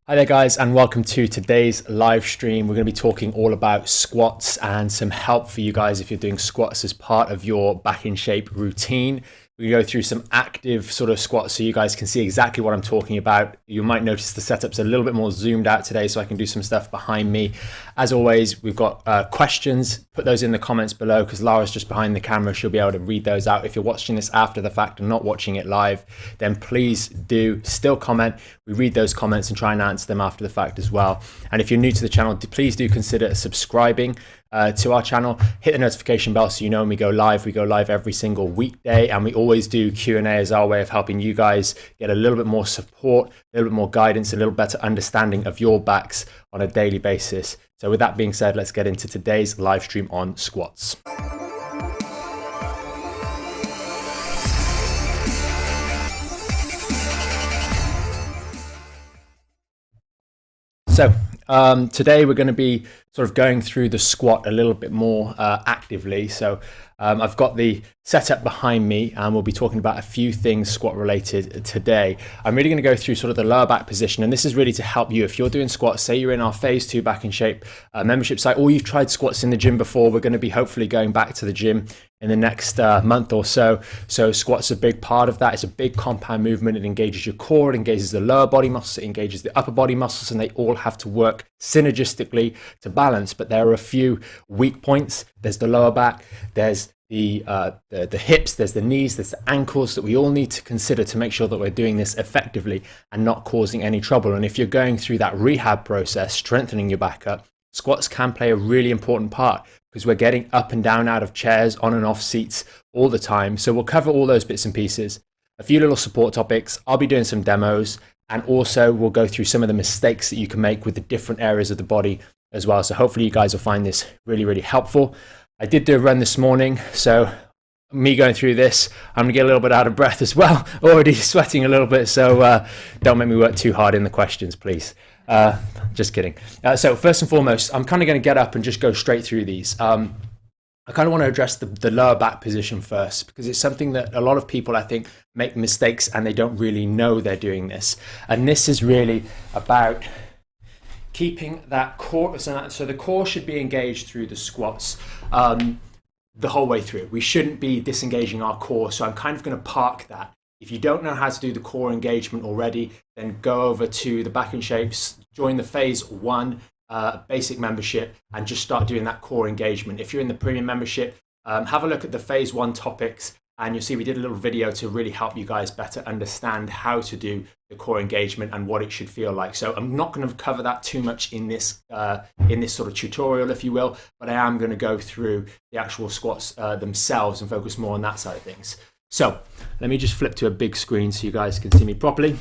Hi there guys, and welcome to today's live stream. We're going to be talking all about squats and some help for you guys if you're doing squats as part of your back in shape routine. We go through some active sort of squats so you guys can see exactly what I'm talking about. You might notice the setup's a little bit more zoomed out today so I can do some stuff behind me. As always, we've got questions. Put those in the comments below because Lara's just behind the camera. She'll be able to read those out. If you're watching this after the fact and not watching it live, then please do still comment. We read those comments and try and answer them after the fact as well. And if you're new to the channel, please do consider subscribing to our channel. Hit the notification bell so you know when we go live. We go live every single weekday, and we always do Q&A as our way of helping you guys get a little bit more support, a little bit more guidance, a little better understanding of your backs on a daily basis. So with that being said, let's get into today's live stream on squats. So today we're going to be sort of going through the squat a little bit more actively. So I've got the setup behind me and we'll be talking about a few things squat related today. I'm really going to go through sort of the lower back position, and this is really to help you if you're doing squats. Say you're in our phase 2 back in shape membership site, or you've tried squats in the gym before. We're going to be hopefully going back to the gym in the next month or so. So squats are a big part of that. It's a big compound movement. It engages your core, it engages the lower body muscles, it engages the upper body muscles, and they all have to work synergistically to balance. But there are a few weak points. There's the lower back, there's the hips, there's the knees, there's the ankles that we all need to consider to make sure that we're doing this effectively and not causing any trouble. And if you're going through that rehab process, strengthening your back up, squats can play a really important part because we're getting up and down out of chairs, on and off seats all the time. So we'll cover all those bits and pieces, a few little support topics. I'll be doing some demos, and also we'll go through some of the mistakes that you can make with the different areas of the body as well. So hopefully you guys will find this really, really helpful. I did do a run this morning, so me going through this, I'm gonna get a little bit out of breath as well, already sweating a little bit, so don't make me work too hard in the questions, please. Just kidding. So first and foremost, I'm kind of going to get up and just go straight through these. I kind of want to address the lower back position first, because it's something that a lot of people, I think, make mistakes and they don't really know they're doing this. And this is really about keeping that core. So the core should be engaged through the squats the whole way through. We shouldn't be disengaging our core. So I'm kind of going to park that. If you don't know how to do the core engagement already, then go over to the Back in Shapes, join the phase 1 basic membership, and just start doing that core engagement. If you're in the premium membership, have a look at the phase 1 topics, and you'll see we did a little video to really help you guys better understand how to do the core engagement and what it should feel like. So I'm not going to cover that too much in this sort of tutorial, if you will, but I am going to go through the actual squats themselves and focus more on that side of things. So let me just flip to a big screen so you guys can see me properly.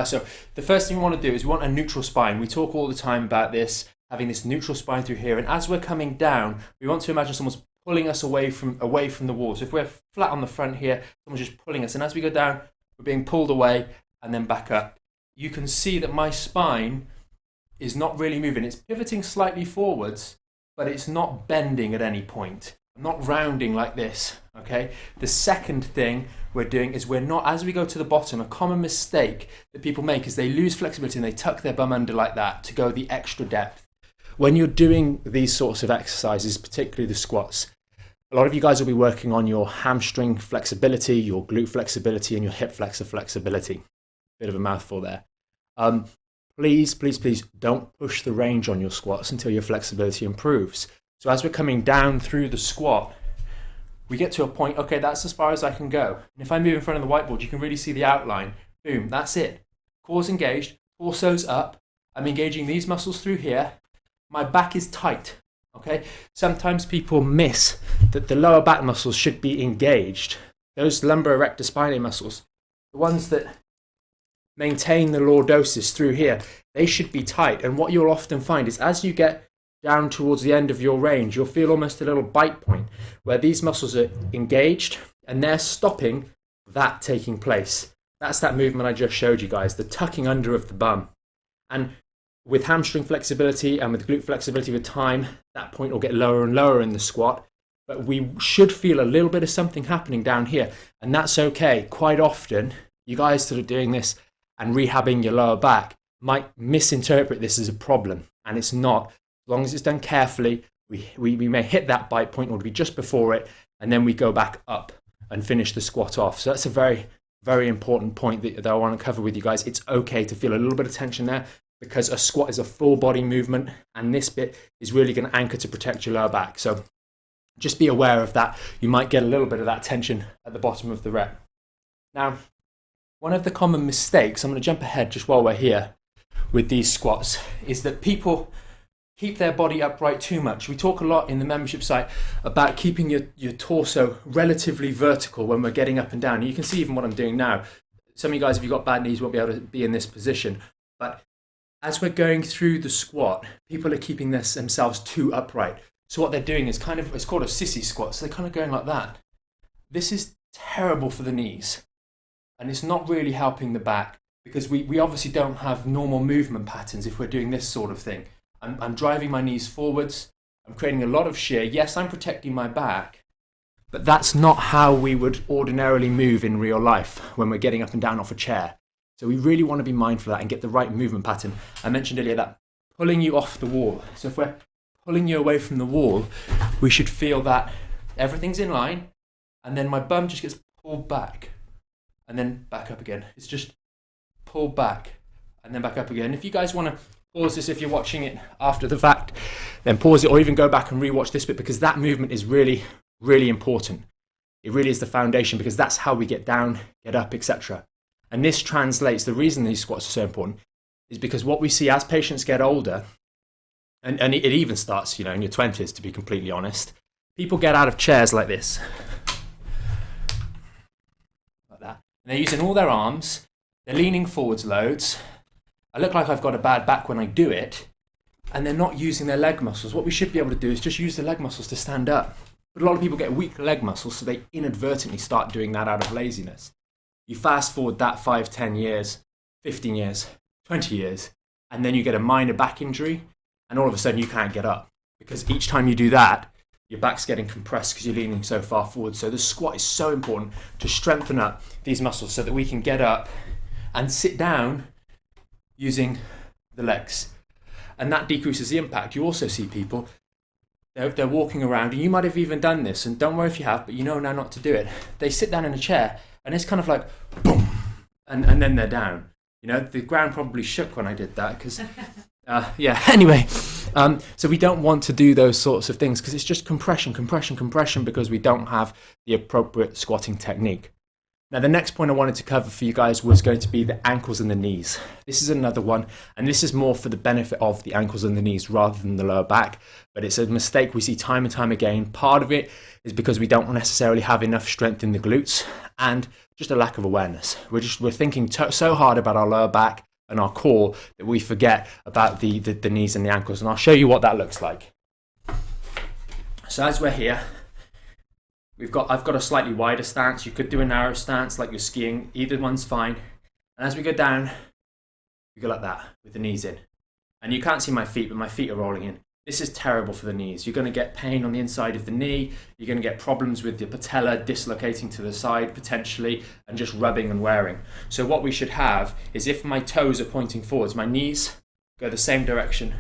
So the first thing we want to do is we want a neutral spine. We talk all the time about this, having this neutral spine through here. And as we're coming down, we want to imagine someone's pulling us away from the wall. So if we're flat on the front here, someone's just pulling us. And as we go down, we're being pulled away and then back up. You can see that my spine is not really moving. It's pivoting slightly forwards, but it's not bending at any point. I'm not rounding like this, okay? The second thing we're doing is we're not, as we go to the bottom, a common mistake that people make is they lose flexibility and they tuck their bum under like that to go the extra depth. When you're doing these sorts of exercises, particularly the squats, a lot of you guys will be working on your hamstring flexibility, your glute flexibility, and your hip flexor flexibility. Bit of a mouthful there. Please don't push the range on your squats until your flexibility improves. So as we're coming down through the squat, we get to a point, okay, that's as far as I can go. And if I move in front of the whiteboard, you can really see the outline. Boom, that's it. Core's engaged, torso's up. I'm engaging these muscles through here. My back is tight, okay? Sometimes people miss that the lower back muscles should be engaged. Those lumbar erector spinae muscles, the ones that maintain the lordosis through here, they should be tight. And what you'll often find is as you get down towards the end of your range, you'll feel almost a little bite point where these muscles are engaged and they're stopping that taking place. That's that movement I just showed you guys, the tucking under of the bum. And with hamstring flexibility and with glute flexibility with time, that point will get lower and lower in the squat. But we should feel a little bit of something happening down here, and that's okay. Quite often, you guys that are doing this and rehabbing your lower back might misinterpret this as a problem, and it's not. As long as it's done carefully, we may hit that bite point or be just before it, and then we go back up and finish the squat off. So that's a very, very important point that I want to cover with you guys. It's okay to feel a little bit of tension there, because a squat is a full body movement, and this bit is really going to anchor to protect your lower back. So just be aware of that. You might get a little bit of that tension at the bottom of the rep. Now, one of the common mistakes, I'm going to jump ahead just while we're here with these squats, is that people keep their body upright too much. We talk a lot in the membership site about keeping your torso relatively vertical when we're getting up and down. You can see even what I'm doing now. Some of you guys, if you've got bad knees, won't be able to be in this position. But as we're going through the squat, people are keeping themselves too upright. So what they're doing is it's called a sissy squat. So they're kind of going like that. This is terrible for the knees. And it's not really helping the back, because we obviously don't have normal movement patterns if we're doing this sort of thing. I'm driving my knees forwards. I'm creating a lot of shear. Yes, I'm protecting my back, but that's not how we would ordinarily move in real life when we're getting up and down off a chair. So we really want to be mindful of that and get the right movement pattern. I mentioned earlier that pulling you off the wall. So if we're pulling you away from the wall, we should feel that everything's in line, and then my bum just gets pulled back and then back up again. It's just pulled back and then back up again. If you guys want to pause this, if you're watching it after the fact, then pause it, or even go back and rewatch this bit, because that movement is really, really important. It really is the foundation, because that's how we get down, get up, etc. And this translates, the reason these squats are so important is because what we see as patients get older, and it even starts, in your 20s, to be completely honest, people get out of chairs like this. Like that. And they're using all their arms, they're leaning forwards loads. I look like I've got a bad back when I do it, and they're not using their leg muscles. What we should be able to do is just use the leg muscles to stand up. But a lot of people get weak leg muscles, so they inadvertently start doing that out of laziness. You fast forward that 5, 10 years, 15 years, 20 years, and then you get a minor back injury, and all of a sudden you can't get up. Because each time you do that, your back's getting compressed because you're leaning so far forward. So the squat is so important to strengthen up these muscles so that we can get up and sit down using the legs. And that decreases the impact. You also see people, they're walking around, and you might have even done this, and don't worry if you have, but you know now not to do it. They sit down in a chair, and it's kind of like, boom, and then they're down. The ground probably shook when I did that, because, anyway. So we don't want to do those sorts of things, because it's just compression, because we don't have the appropriate squatting technique. Now, the next point I wanted to cover for you guys was going to be the ankles and the knees. This is another one, and this is more for the benefit of the ankles and the knees rather than the lower back, but it's a mistake we see time and time again. Part of it is because we don't necessarily have enough strength in the glutes and just a lack of awareness. We're thinking so hard about our lower back and our core that we forget about the knees and the ankles, and I'll show you what that looks like. So as we're here, I've got a slightly wider stance. You could do a narrow stance like you're skiing. Either one's fine. And as we go down, we go like that with the knees in. And you can't see my feet, but my feet are rolling in. This is terrible for the knees. You're going to get pain on the inside of the knee. You're going to get problems with the patella dislocating to the side potentially, and just rubbing and wearing. So what we should have is, if my toes are pointing forwards, my knees go the same direction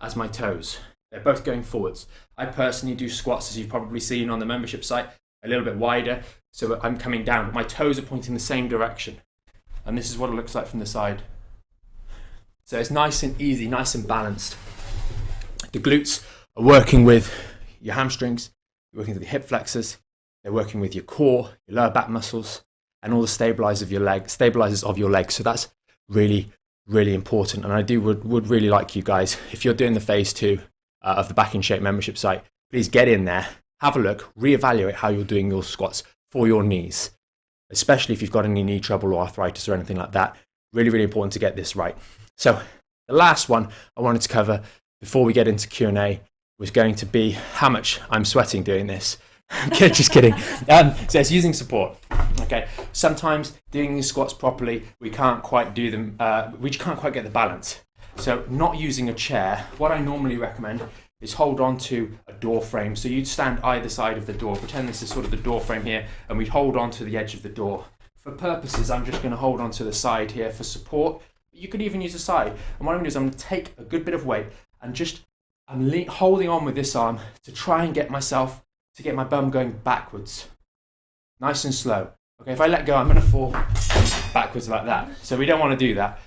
as my toes. They're both going forwards. I personally do squats, as you've probably seen on the membership site, a little bit wider. So I'm coming down, but my toes are pointing the same direction. And this is what it looks like from the side. So it's nice and easy, nice and balanced. The glutes are working with your hamstrings, you're working with your hip flexors, they're working with your core, your lower back muscles, and all the stabilizers of your legs. So that's really, really important. And I would really like you guys, if you're doing the phase 2 of the Back in Shape membership site, please get in there, have a look, reevaluate how you're doing your squats for your knees, especially if you've got any knee trouble or arthritis or anything like that. Really, really important to get this right. So the last one I wanted to cover before we get into Q&A was going to be how much I'm sweating doing this. Just kidding. So it's using support. Okay. Sometimes doing these squats properly, we can't quite do them. We can't quite get the balance. So not using a chair, what I normally recommend is hold on to a door frame. So you'd stand either side of the door. Pretend this is sort of the door frame here, and we'd hold on to the edge of the door. For purposes, I'm just going to hold on to the side here for support. But you could even use the side. And what I'm going to do is I'm going to take a good bit of weight and just I'm holding on with this arm to try and get my bum going backwards. Nice and slow. Okay, if I let go, I'm going to fall backwards like that. So we don't want to do that.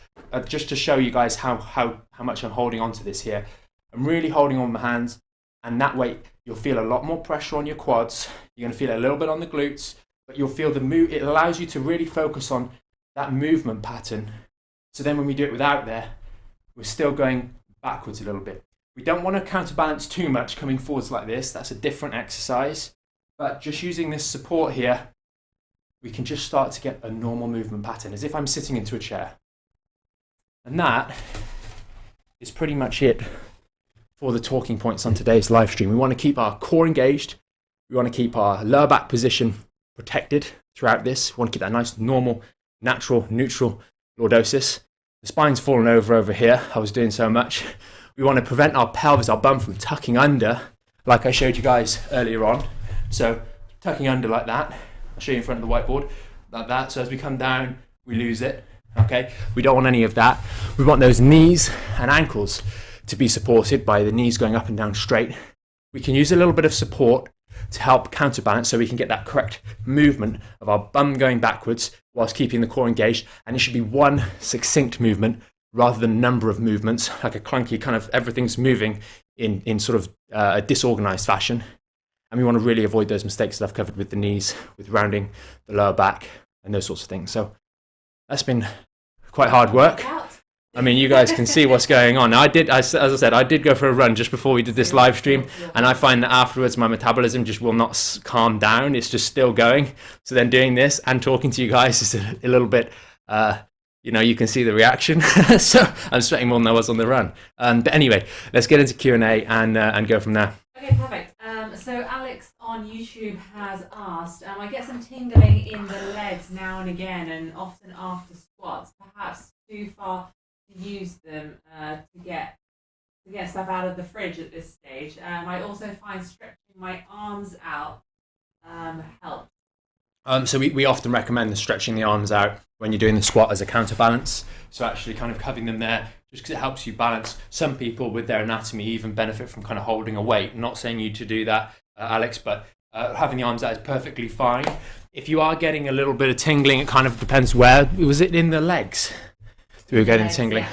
Just to show you guys how much I'm holding on to this here. I'm really holding on with my hands, and that way you'll feel a lot more pressure on your quads. You're going to feel it a little bit on the glutes, but you'll feel the move. It allows you to really focus on that movement pattern. So then when we do it without there, we're still going backwards a little bit. We don't want to counterbalance too much coming forwards like this. That's a different exercise. But just using this support here, we can just start to get a normal movement pattern, as if I'm sitting into a chair. And that is pretty much it for the talking points on today's live stream. We want to keep our core engaged. We want to keep our lower back position protected throughout this. We want to keep that nice, normal, natural, neutral lordosis. The spine's fallen over here. I was doing so much. We want to prevent our pelvis, our bum, from tucking under, like I showed you guys earlier on. So tucking under like that. I'll show you in front of the whiteboard, like that. So as we come down, we lose it. Okay, we don't want any of that. We want those knees and ankles to be supported by the knees going up and down straight. We can use a little bit of support to help counterbalance so we can get that correct movement of our bum going backwards whilst keeping the core engaged. And it should be one succinct movement rather than a number of movements, like a clunky kind of everything's moving in sort of a disorganized fashion. And we want to really avoid those mistakes that I've covered with the knees, with rounding the lower back and those sorts of things. So that's been quite hard work. I mean, you guys can see what's going on. As I said, I did go for a run just before we did this live stream, and I find that afterwards my metabolism just will not calm down. It's just still going. So then doing this and talking to you guys is a little bit, you can see the reaction. So I'm sweating more than I was on the run. But anyway, let's get into Q&A and go from there. Okay, perfect. So Alex on YouTube has asked, I get some tingling in the legs now and again, and often after squats, perhaps too far to use them to get stuff out of the fridge at this stage. I also find stretching my arms out helps. So we often recommend stretching the arms out when you're doing the squat as a counterbalance. So actually kind of having them there just because it helps you balance. Some people with their anatomy even benefit from kind of holding a weight. I'm not saying you to do that, Alex, but having the arms out is perfectly fine. If you are getting a little bit of tingling, it kind of depends where. Was it in the legs? We were getting tingling.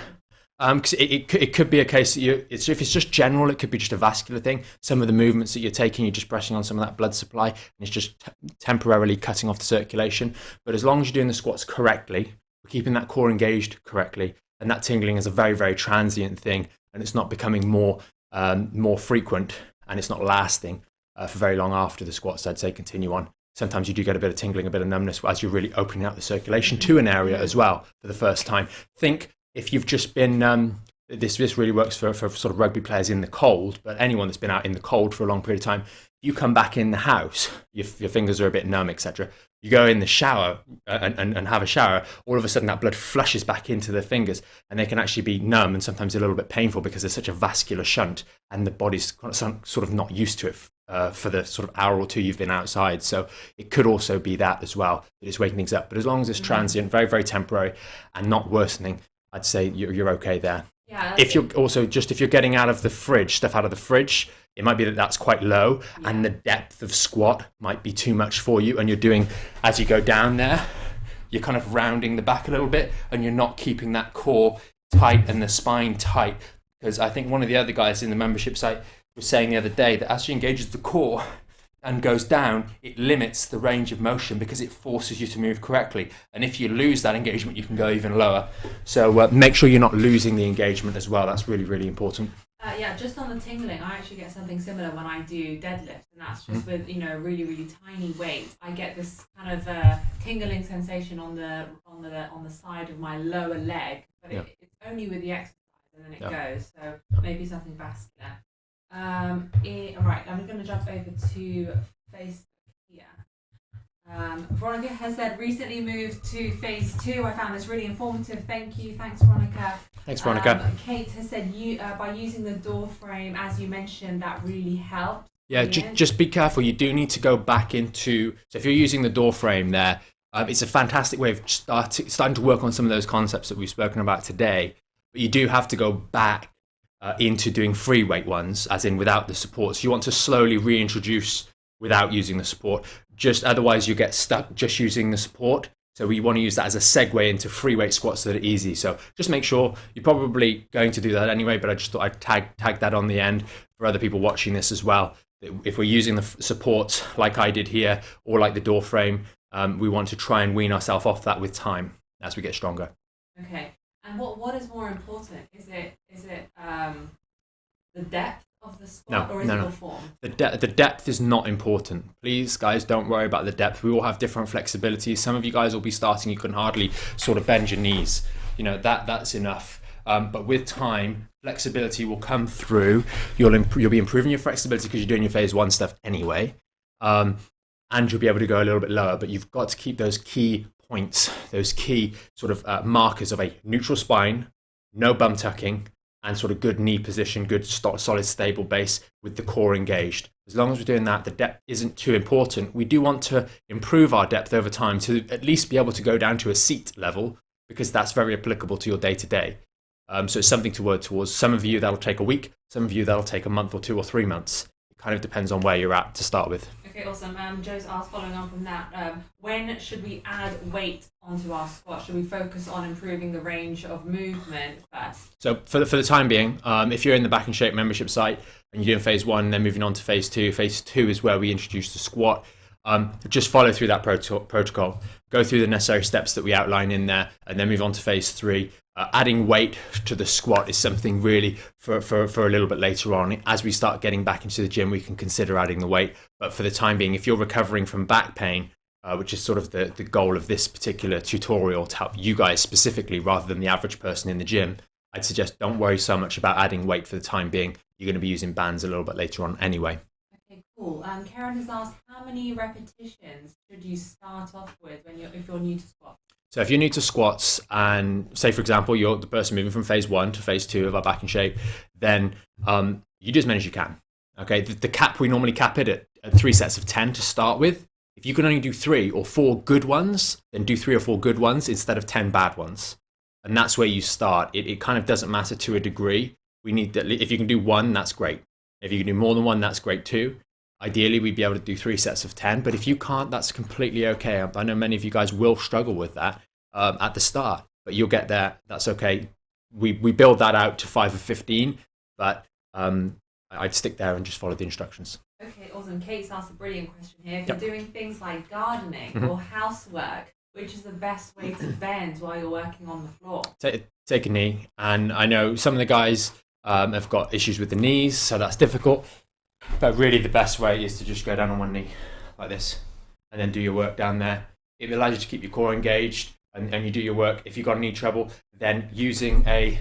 Because it could be a case that if it's just general, it could be just a vascular thing. Some of the movements that you're taking, you're just pressing on some of that blood supply, and it's just temporarily cutting off the circulation. But as long as you're doing the squats correctly, we're keeping that core engaged correctly, and that tingling is a very, very transient thing, and it's not becoming more frequent, and it's not lasting for very long after the squats. I'd say continue on. Sometimes you do get a bit of tingling, a bit of numbness as you're really opening up the circulation to an area as well for the first time. Think if you've just been, this really works for sort of rugby players in the cold, but anyone that's been out in the cold for a long period of time, you come back in the house, your fingers are a bit numb, etc. You go in the shower and have a shower, all of a sudden that blood flushes back into the fingers, and they can actually be numb and sometimes a little bit painful because there's such a vascular shunt and the body's sort of not used to it for the sort of hour or two you've been outside. So it could also be that as well, that it's waking things up. But as long as it's transient, very, very temporary and not worsening, I'd say you're okay there. Yeah. If you're getting out of the fridge, stuff out of the fridge, it might be that that's quite low, and the depth of squat might be too much for you, and you're doing, as you go down there, you're kind of rounding the back a little bit, and you're not keeping that core tight and the spine tight. Because I think one of the other guys in the membership site was saying the other day that as she engages the core and goes down, it limits the range of motion because it forces you to move correctly. And if you lose that engagement, you can go even lower. So make sure you're not losing the engagement as well. That's really, really important. Just on the tingling, I actually get something similar when I do deadlift, and that's just with really, really tiny weight. I get this kind of tingling sensation on the side of my lower leg, but it's only with the exercise, and then it goes. So maybe something vascular. Right, I'm going to jump over to Facebook here. Veronica has said, recently moved to phase 2. I found this really informative. Thank you. Thanks, Veronica. Thanks, Veronica. Kate has said, by using the door frame, as you mentioned, that really helped. Yeah, just be careful. You do need to go back into, so if you're using the door frame there, It's a fantastic way of starting to work on some of those concepts that we've spoken about today. But you do have to go back into doing free weight ones, as in without the support. So you want to slowly reintroduce without using the support. Just otherwise you get stuck just using the support. So we want to use that as a segue into free weight squats that are easy. So just make sure you're probably going to do that anyway, but I just thought I'd tag that on the end for other people watching this as well. If we're using the support like I did here, or like the door frame, we want to try and wean ourselves off that with time as we get stronger. Okay. And what is more important? Is it the depth of the squat, or is it the form? The depth is not important. Please, guys, don't worry about the depth. We all have different flexibilities. Some of you guys will be starting, you can hardly sort of bend your knees. That's enough. But with time, flexibility will come through. You'll be improving your flexibility because you're doing your phase 1 stuff anyway. And you'll be able to go a little bit lower, but you've got to keep those key points, those key sort of markers of a neutral spine, no bum tucking, and sort of good knee position, good solid stable base with the core engaged. As long as we're doing that, the depth isn't too important. We do want to improve our depth over time to at least be able to go down to a seat level, because that's very applicable to your day-to-day. So it's something to work towards. Some of you, that'll take a week. Some of you, that'll take a month or 2 or 3 months. It kind of depends on where you're at to start with. Okay, awesome. Joe's asked, following on from that, when should we add weight onto our squat? Should we focus on improving the range of movement first? So for the time being, if you're in the Back in Shape membership site and you're doing phase 1 and then moving on to phase 2, phase 2 is where we introduce the squat. Just follow through that protocol, go through the necessary steps that we outline in there, and then move on to phase 3. Adding weight to the squat is something really for a little bit later on. As we start getting back into the gym, we can consider adding the weight. But for the time being, if you're recovering from back pain, which is sort of the goal of this particular tutorial to help you guys specifically rather than the average person in the gym, I'd suggest don't worry so much about adding weight for the time being. You're going to be using bands a little bit later on anyway. Okay, cool. Karen has asked, how many repetitions should you start off with if you're new to squat? So if you're new to squats and say, for example, you're the person moving from phase 1 to phase 2 of our Back in Shape, then you do as many as you can. Okay, the cap, we normally cap it at 3 sets of 10 to start with. If you can only do 3 or 4 good ones, then do 3 or 4 good ones instead of 10 bad ones. And that's where you start. It kind of doesn't matter to a degree. We need that. If you can do 1, that's great. If you can do more than 1, that's great too. Ideally, we'd be able to do 3 sets of 10, but if you can't, that's completely okay. I know many of you guys will struggle with that at the start, but you'll get there. That's okay. We build that out to 5 of 15, but I'd stick there and just follow the instructions. Okay, awesome. Kate's asked a brilliant question here. If you're doing things like gardening or housework, which is the best way to bend while you're working on the floor? Take a knee, and I know some of the guys have got issues with the knees, so that's difficult. But really the best way is to just go down on one knee like this and then do your work down there. It allows you to keep your core engaged and you do your work. If you've got knee trouble, then using a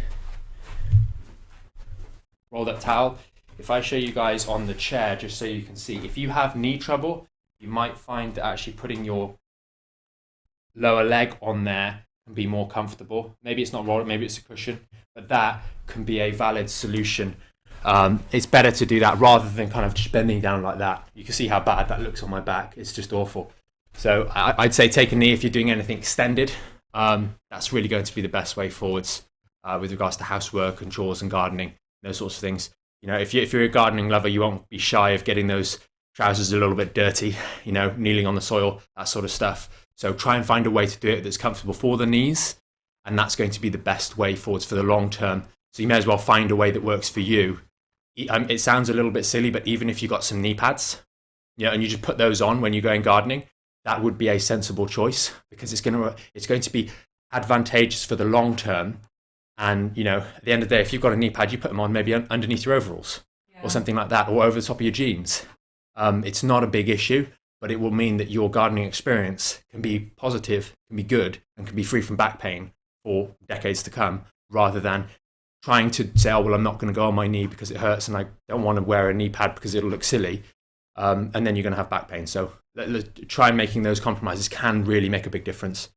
rolled up towel. If I show you guys on the chair, just so you can see, if you have knee trouble, you might find that actually putting your lower leg on there can be more comfortable. Maybe it's not rolled, maybe it's a cushion, but that can be a valid solution. It's better to do that rather than kind of just bending down like that. You can see how bad that looks on my back. It's just awful. So I'd say take a knee if you're doing anything extended. That's really going to be the best way forwards with regards to housework and chores and gardening, those sorts of things. You know, if you're a gardening lover, you won't be shy of getting those trousers a little bit dirty, you know, kneeling on the soil, that sort of stuff. So try and find a way to do it that's comfortable for the knees, and that's going to be the best way forwards for the long term. So you may as well find a way that works for you. It sounds a little bit silly, but even if you got some knee pads, you know, and you just put those on when you're going gardening, that would be a sensible choice, because it's going to be advantageous for the long term. And you know, at the end of the day, if you've got a knee pad, you put them on maybe underneath your overalls or something like that, or over the top of your jeans. It's not a big issue, but it will mean that your gardening experience can be positive, can be good, and can be free from back pain for decades to come, rather than trying to say, oh, well, I'm not going to go on my knee because it hurts and I don't want to wear a knee pad because it'll look silly. And then you're going to have back pain. So try and making those compromises can really make a big difference.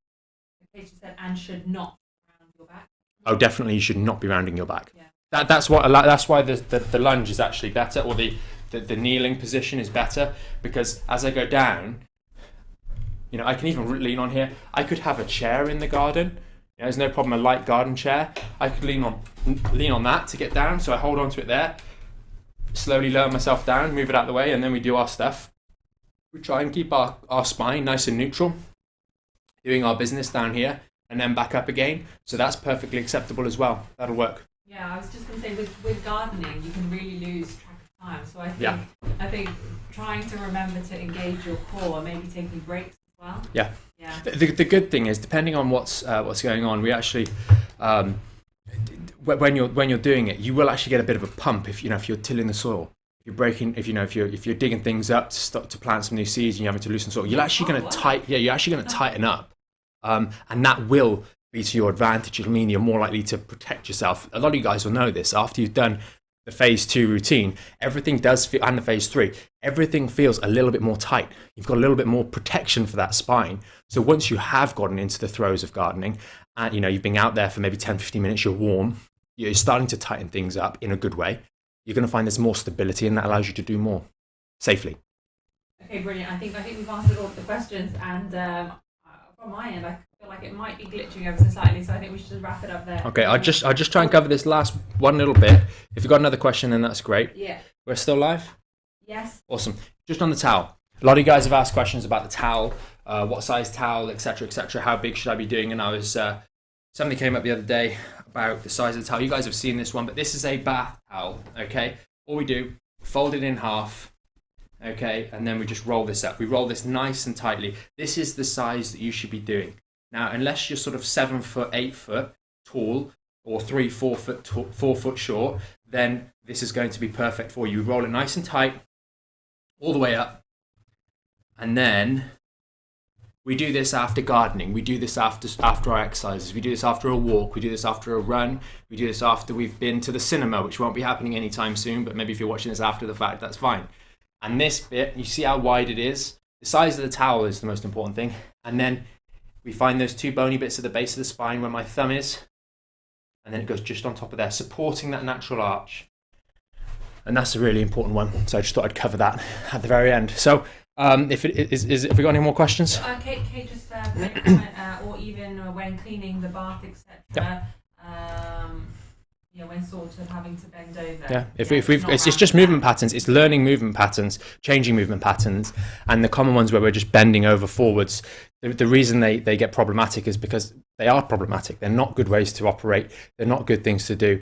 Okay, she said, and should not round your back. Oh, definitely, you should not be rounding your back. Yeah. That's why the lunge is actually better, or the kneeling position is better, because as I go down, You know, I can even lean on here. I could have a chair in the garden. You know, there's no problem, a light garden chair. I could lean on that to get down. So I hold onto it there, slowly lower myself down, move it out of the way, and then we do our stuff. We try and keep our spine nice and neutral, doing our business down here, and then back up again. So that's perfectly acceptable as well. That'll work. Yeah, I was just going to say, with gardening, you can really lose track of time. So I think trying to remember to engage your core, maybe taking breaks as well. Yeah. The good thing is, depending on what's going on, we actually, when you're doing it, you will actually get a bit of a pump if you're tilling the soil. If you're digging things up to plant some new seeds and you're having to loosen soil, you're actually going to tighten up, and that will be to your advantage. It'll mean you're more likely to protect yourself. A lot of you guys will know this. After you've done the phase 2 routine, everything does feel, and the phase 3, everything feels a little bit more tight. You've got a little bit more protection for that spine. So once you have gotten into the throes of gardening, and you've been out there for maybe 10-15 minutes, you're warm, you're starting to tighten things up in a good way, you're going to find there's more stability, and that allows you to do more safely. Okay, brilliant. I think we've answered all of the questions, and from my end, I feel like it might be glitching ever so slightly, so I think we should wrap it up there. Okay, I'll just try and cover this last one little bit. If you've got another question, then that's great. Yeah. We're still live? Yes. Awesome. Just on the towel. A lot of you guys have asked questions about the towel, what size towel, etc., how big should I be doing? And I was something came up the other day about the size of the towel. You guys have seen this one, but this is a bath towel. Okay. All we do, fold it in half. Okay, and then we just roll this up. We roll this nice and tightly. This is the size that you should be doing. Now, unless you're sort of 7 foot, 8 foot tall, or 4 foot short, then this is going to be perfect for you. Roll it nice and tight, all the way up. And then we do this after gardening. We do this after our exercises. We do this after a walk. We do this after a run. We do this after we've been to the cinema, which won't be happening anytime soon, but maybe if you're watching this after the fact, that's fine. And this bit, you see how wide it is? The size of the towel is the most important thing. And then we find those 2 bony bits at the base of the spine where my thumb is. And then it goes just on top of there, supporting that natural arch. And that's a really important one. So I just thought I'd cover that at the very end. So if we got any more questions? Kate just made a comment, or even when cleaning the bath, etc. When sort of having to bend over. Yeah, it's just movement patterns. It's learning movement patterns, changing movement patterns, and the common ones where we're just bending over forwards. The reason they get problematic is because they are problematic. They're not good ways to operate. They're not good things to do.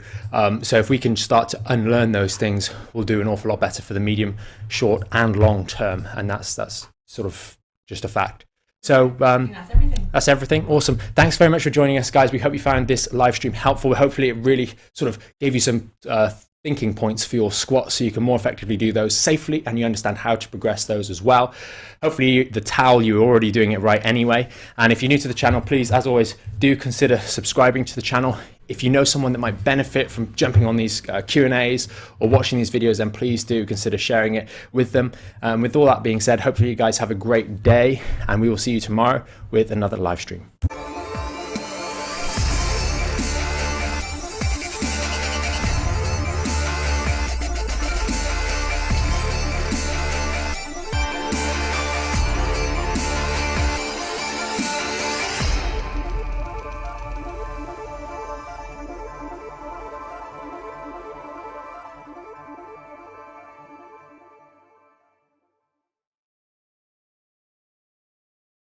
So if we can start to unlearn those things, we'll do an awful lot better for the medium, short, and long term. And that's sort of just a fact. So that's everything. Awesome. Thanks very much for joining us, guys. We hope you found this live stream helpful. Hopefully it really sort of gave you some thinking points for your squats so you can more effectively do those safely, and you understand how to progress those as well. Hopefully the towel, you're already doing it right anyway. And if you're new to the channel, please, as always, do consider subscribing to the channel. If you know someone that might benefit from jumping on these Q&As or watching these videos, then please do consider sharing it with them. With all that being said, hopefully you guys have a great day, and we will see you tomorrow with another live stream.